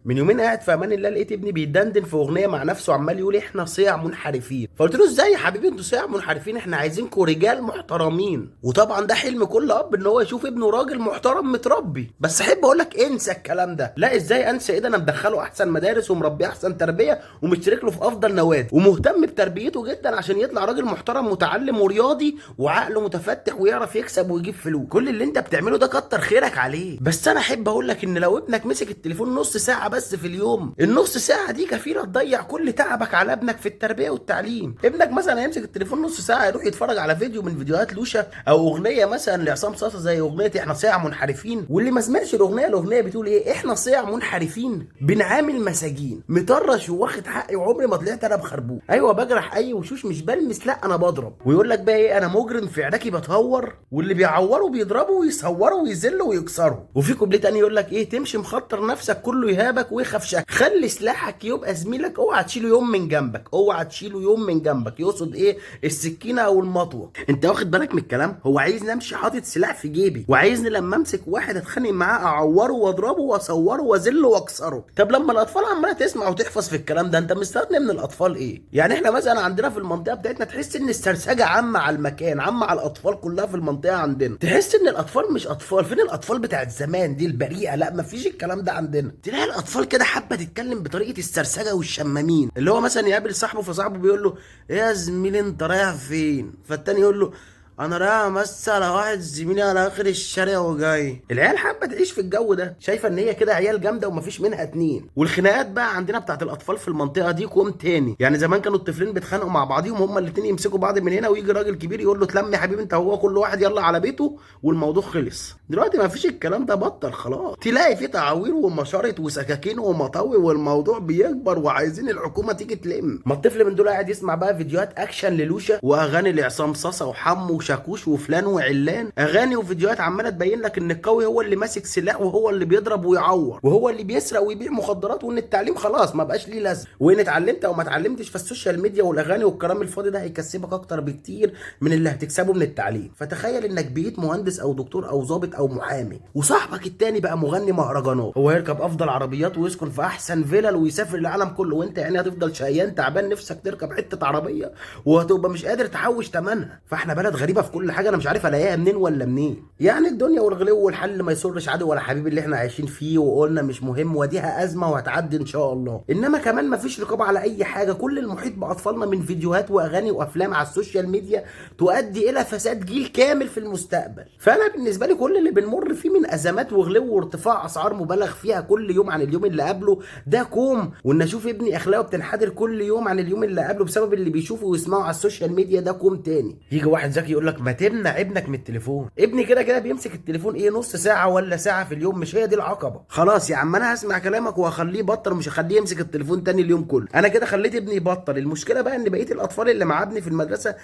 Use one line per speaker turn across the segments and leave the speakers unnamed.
من يومين قاعد في امان الله لقيت ابني بيدندن في اغنيه مع نفسه عمال يقول احنا صيع منحرفين. فقلت له ازاي يا حبيبي انتوا صيع منحرفين؟ احنا عايزينكم رجال محترمين. وطبعا ده حلم كل اب ان هو يشوف ابنه راجل محترم متربي. بس احب اقول لك انسى الكلام ده. لا ازاي انسى؟ ايه ده، انا مدخله احسن مدارس ومربيه احسن تربيه ومشترك له في افضل نوادي ومهتم بتربيته جدا عشان يطلع راجل محترم متعلم ورياضي وعقله متفتح ويعرف يكسب ويجيب فلوس. كل اللي انت بتعمله ده كتر خيرك عليه. بس انا احب اقول لك ان لو ابنك مسك التليفون نص ساعه بس في اليوم، النص ساعه دي كفيله تضيع كل تعبك على ابنك في التربيه والتعليم. ابنك مثلا هيمسك التليفون نص ساعه يروح يتفرج على فيديو من فيديوهات لوشا او اغنيه مثلا لعصام صاصا زي اغنيه احنا صيع منحرفين. واللي ما سمعش الاغنيه بتقول ايه؟ احنا صيع منحرفين بنعامل مساجين، مطرش وواخد حقي وعمري ما طلعت انا بخربوق. ايوه بجرح اي وشوش مش بلمس، لا انا بضرب. ويقول لك بقى ايه؟ انا مجرم في عراكي بتهور، واللي بيعوروا بيضربوا ويصوروا ويذلوا ويكسروا. وفي كوبليه تاني يقول لك ايه؟ تمشي مخطر نفسك كله يهابك ويخاف شك، خلي سلاحك يبقى زميلك، اوعى تشيله يوم من جنبك، اوعى تشيله يوم من جنبك. يقصد ايه؟ السكينه او المطوه. انت واخد بالك من الكلام؟ هو عايزني امشي حاطط سلاح في جيبي وعايزني لما امسك واحد اتخانق معاه اعوره واضربه واصوره واذله واكسره. طب لما الاطفال عماله تسمع وتحفظ في الكلام ده، انت مستني من الاطفال ايه؟ يعني احنا مثلا عندنا في المنطقه بتاعتنا تحس ان السرسجه عامه على المكان، عامه على الاطفال كلها في المنطقه عندنا. تحس ان الاطفال مش اطفال. فين الاطفال بتاعت زمان دي البريئه؟ لا مفيش الكلام ده عندنا. تلاقي الاطفال كده حابه تتكلم بطريقه السرسجه والشمامين، اللي هو مثلا يقابل صاحبه فصاحبه بيقول له ايه يا زميلي انت رايح فين؟ فالتاني يقول له انا رايح امس على واحد زميلي على اخر الشارع وجاي. العيال حابه تعيش في الجو ده، شايفه ان هي كده عيال جامده ومفيش منها اتنين. والخناقات بقى عندنا بتاعت الاطفال في المنطقه دي كوم تاني. يعني زمان كانوا الطفلين بيتخانقوا مع بعضيهم هما الاتنين يمسكوا بعض من هنا ويجي راجل كبير يقول له اتلم يا حبيبي انت هو كل واحد يلا على بيته والموضوع خلص. دلوقتي مفيش الكلام ده، بطل خلاص. تلاقي في تعاوير ومشارط وسكاكين ومطاوي والموضوع بيكبر وعايزين الحكومه تيجي تلم. ما الطفل من دول قاعد يسمع بقى فيديوهات اكشن للوشا واغاني لعصام صاصا وحمو وشاكوش وفلان وعلان، اغاني وفيديوهات عماله تبين لك ان القوي هو اللي ماسك سلاح وهو اللي بيضرب ويعور وهو اللي بيسرق ويبيع مخدرات، وان التعليم خلاص ما بقاش ليه لازمه، وان اتعلمت او ما اتعلمتش فالسوشيال ميديا والاغاني والكلام الفاضي ده هيكسبك اكتر بكتير من اللي هتكسبه من التعليم. فتخيل انك بقيت مهندس او دكتور او ضابط او محامي وصاحبك التاني بقى مغني مهرجانات، هو يركب افضل عربيات ويسكن في احسن فيلل ويسافر العالم كله، وانت يعني هتفضل شقيان تعبان نفسك تركب حته عربيه وهتبقى مش قادر تحوش ثمنها. فاحنا بلد غريبه في كل حاجه، انا مش عارف الاقيها منين ولا منين. يعني الدنيا والغلو والحل ما يسرش عدو ولا حبيب اللي احنا عايشين فيه وقلنا مش مهم وديها ازمه وهتعدي ان شاء الله. انما كمان ما فيش رقابه على اي حاجه. كل المحيط باطفالنا من فيديوهات واغاني وافلام على السوشيال ميديا تؤدي الى فساد جيل كامل في المستقبل. فانا بالنسبه لي كل اللي بنمر فيه من ازمات وغلو وارتفاع اسعار مبالغ فيها كل يوم عن اليوم اللي قبله ده كوم، وان اشوف ابني اخلاقه بتنحدر كل يوم عن اليوم اللي قبله بسبب اللي بيشوفه ويسمعه على السوشيال ميديا ده كوم تاني. يجي واحد ذكي يقول لك ما تمنع ابنك من التليفون. ابني كده كده بيمسك التليفون ايه نص ساعه ولا ساعه في اليوم، مش هي دي العقبه. خلاص يا عم انا هسمع كلامك وهخليه يبطل ومش هخليه يمسك التليفون تاني اليوم كله. انا كده خليت ابني يبطل. المشكله بقى ان بقيه الاطفال اللي مع ابني في المدرسه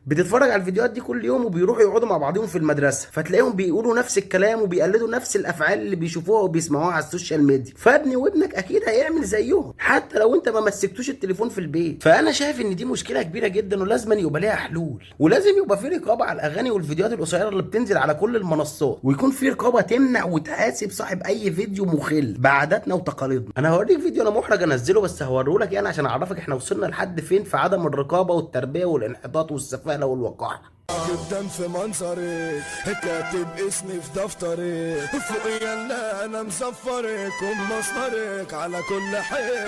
بتتفرج على الفيديوهات دي كل يوم وبيروحوا يقعدوا مع بعضهم في المدرسه، فتلاقيهم بيقولوا نفس الكلام وبيقلدوا نفس الافعال اللي بيشوفوها وبيسمعوها على السوشيال ميديا. فابني وابنك اكيد هيعمل زيهم حتى لو انت ما مسكتوش التليفون في البيت. فانا شايف ان دي مشكله كبيره جدا ولازم يبقى ليها حلول، ولازم يبقى في رقابه على الاغاني والفيديوهات القصيره اللي بتنزل على كل المنصات، ويكون في رقابه تمنع وتحاسب صاحب اي فيديو مخل بعاداتنا وتقاليدنا. انا هوريك فيديو انا محرج انزله بس هوريه لك يعني عشان اعرفك احنا وصلنا لحد فين في عدم الرقابه والتربيه والانحطاط والسفاله والوقاحه.
جدا في منظرك كاتب اسمي في دفترك فوقيا لا انا مزفرك ومصدرك على كل حين.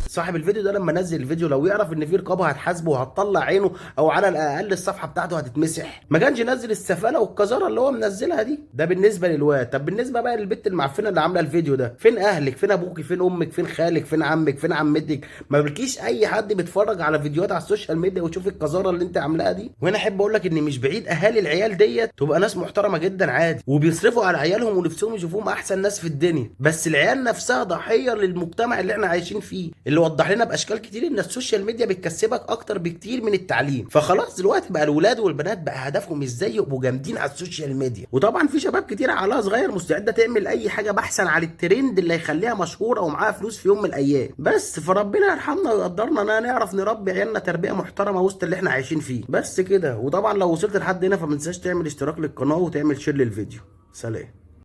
صاحب الفيديو ده لما نزل الفيديو لو يعرف ان في رقابه هتحاسبه وهتطلع عينه او على الاقل الصفحه بتاعته هتتمسح. ما كانش ينزل السفاله والقذاره اللي هو منزلها دي. ده بالنسبه للواد. طب بالنسبه بقى للبت المعفنه اللي عامله الفيديو ده، فين اهلك؟ فين ابوكي؟ فين امك؟ فين خالك؟ فين عمك؟ فين عمتك؟ ما بلكيش اي حد بيتفرج على فيديوهات على السوشيال ميديا ويشوف القذاره اللي انت عاملاها دي؟ وهنا احب اقول لك ان مش بعيد اهالي العيال ديت تبقى ناس محترمه جدا عادي وبيصرفوا على عيالهم ونفسهم يشوفوهم احسن ناس في الدنيا، بس العيال نفسها ضحيه للمجتمع اللي احنا عايشين فيه اللي وضح لنا باشكال كتير ان السوشيال ميديا بتكسبك اكتر بكتير من التعليم. فخلاص دلوقتي بقى الولاد والبنات بقى هدفهم ازاي يبقوا جامدين على السوشيال ميديا. وطبعا في شباب كتير عقلها صغير مستعده تعمل اي حاجه بحثا عن الترند اللي يخليها مشهوره ومعاها فلوس في يوم من الايام. بس فربنا يرحمنا ويقدرنا اننا نعرف نربي عيالنا تربيه محترمه وسط اللي احنا عايشين فيه. بس كده. وطبعا لو وصلت لحد هنا فما تنساش تعمل اشتراك للقناه وتعمل شير للفيديو. سلام.